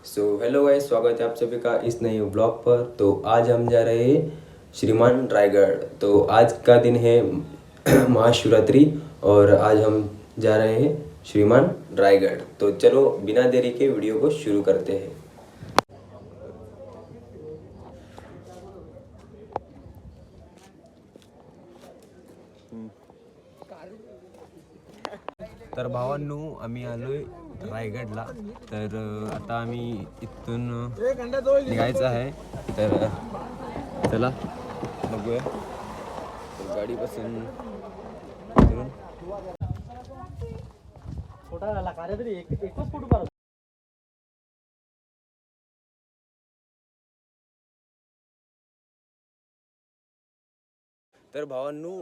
So hello guys, स्वागत है आप सभी का इस नए ब्लॉग पर। तो आज हम जा रहे हैं श्रीमान रायगढ़। तो आज का दिन है महाशिवरात्रि और आज हम जा रहे हैं श्रीमान रायगढ़। तो चलो बिना देरी के वीडियो को शुरू करते हैं। तर भावांनो, आम्ही आलोय रायगडला। तर आता आम्ही इथून निघायचं आहे। तर चला बघूया। तर गाडी बसून तर भावांनो,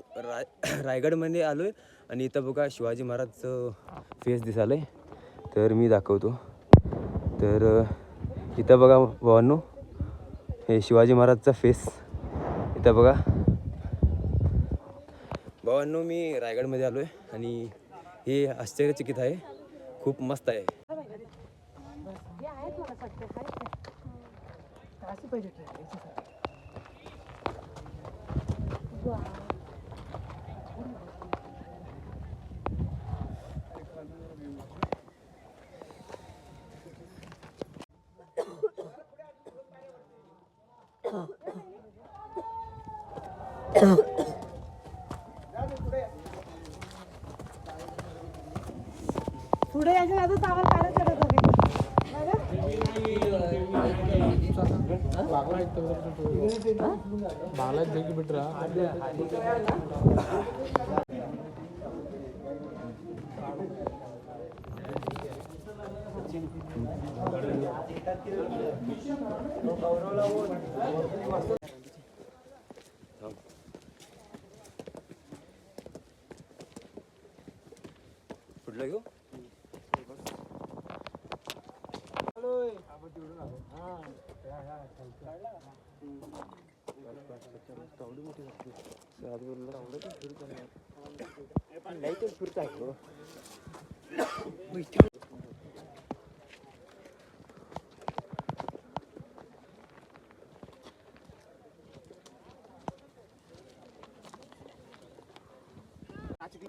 रायगडमध्ये आलोय आणि इथं बघा शिवाजी महाराजचं फेस दिसालंय। तर मी दाखवतो। तर इथं बघा भावांनो, हे शिवाजी महाराजचा फेस इथं बघा। भावांनो, मी रायगडमध्ये आलोय आणि हे आश्चर्यचकित आहे, खूप मस्त आहे। पुढे यायचं ना, तर आम्हाला काय करत होते बाला जगी बिटरा कुठलं घेऊ?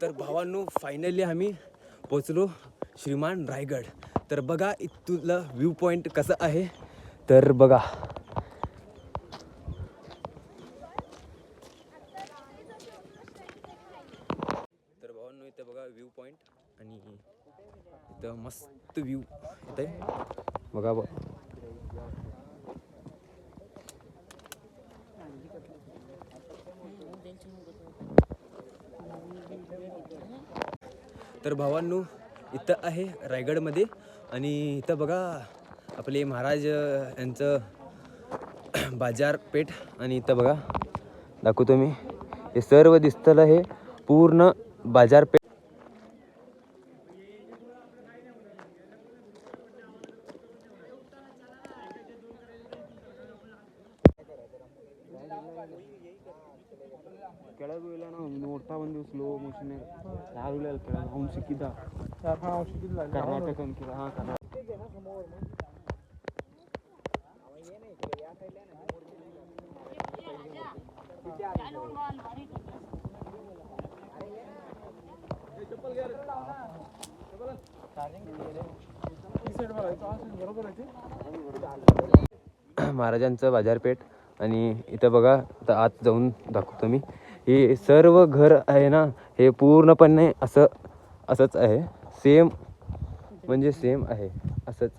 तर भावांनो, फायनली आम्ही पोचलो श्रीमान रायगड। तर बघा इथलं व्ह्यू पॉइंट कसं आहे, तर बघा। तर भावांनो, इथं बघा व्ह्यू पॉइंट आणि इथं मस्त व्ह्यू येतंय बघा। तर भावांनो, इथं आहे रायगडमध्ये आणि इथं बघा आपले महाराज यांचं बाजारपेठ। आणि इथं बघा दाखवतो मी, हे सर्व दिसतं हे पूर्ण बाजारपेठ। ಕೆಳಗೂ ಇಲ್ಲ, ನಾವು ನೋಡ್ತಾ ಬಂದು ಸ್ಲೋ ಮೋಷನ್ ಯಾರು ಇಲ್ಲ ಅಲ್ಲಿ ಕೆಳಗೆ। ಅವ್ನು ಸಿಕ್ಕಿದ್ದ ಕರ್ನಾಟಕ ಅಂಕಿದ। ಹಾಂ, ಕರ್ನಾಟಕ। महाराजांचं बाजारपेठ आणि इथं बघा, आता आत जाऊन दाखवतो मी। हे सर्व घर आहे ना, हे पूर्णपणे असंच आहे, सेम म्हणजे सेम आहे असंच।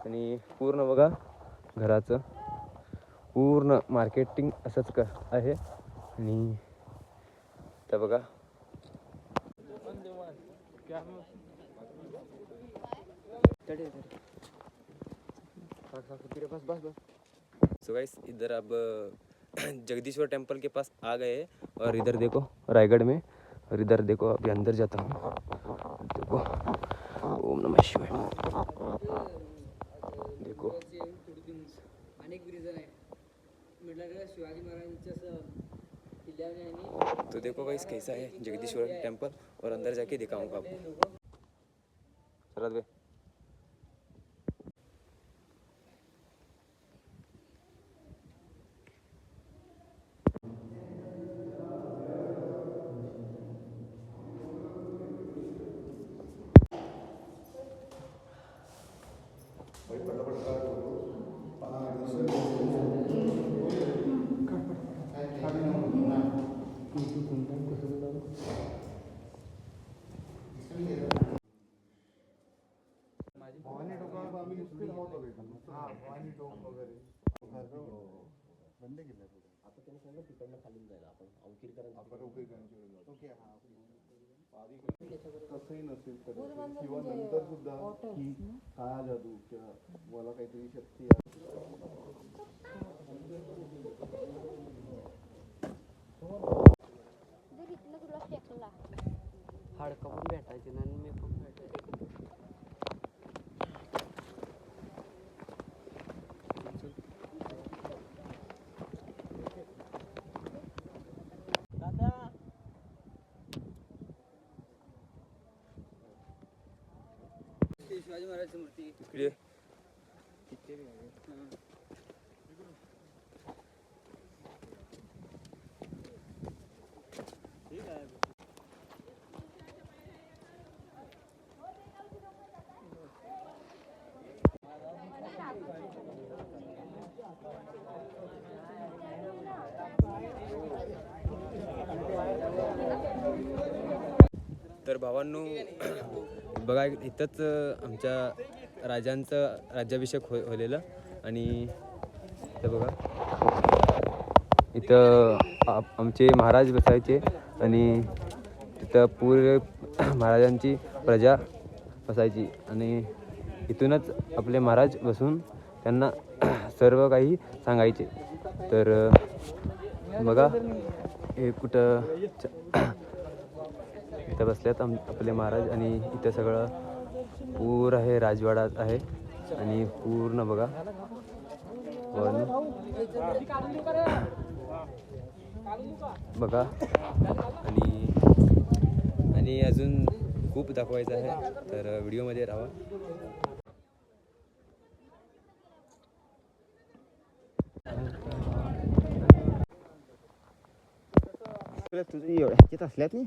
आणि पूर्ण बघा घराचं पूर्ण मार्केटिंग असंच आहे। आणि इथं बघा सो गाइस, इधर अब जगदीश्वर टेम्पल के पास आ गए हैं और इधर देखो रायगढ़ में। और इधर देखो, अभी अंदर जाता हूँ। देखो, ओम नमः शिवाय। देखो तो देखो गाइस कैसा है जगदीश्वर टेम्पल, और अंदर जाके दिखाऊंगा आपको। तसंही नसेल तर किंवा नंतर सुद्धा की हा जादू किंवा मला काहीतरी शक्ती हाडकं पण भेटायचे ना आणि मी पण भेटायचे. शिवाजी महाराजची मूर्ती इकडे तर भावांनो बघा इथंच आमच्या राजांचं राज्याभिषेक झालेलं आणि इथं बघा इथं आमचे महाराज बसायचे आणि तिथं पूर्ण महाराजांची प्रजा बसायची आणि इथूनच आपले महाराज बसून त्यांना सर्व काही सांगायचे. तर बघा हे कुठं इथं बसल्यात आपले महाराज आणि इथं सगळं पूर आहे, राजवाडा आहे आणि पूर्ण बघा बघा आणि अजून खूप दाखवायचं आहे तर व्हिडिओमध्ये राहा. तुझी एवढ्या असल्यात नाही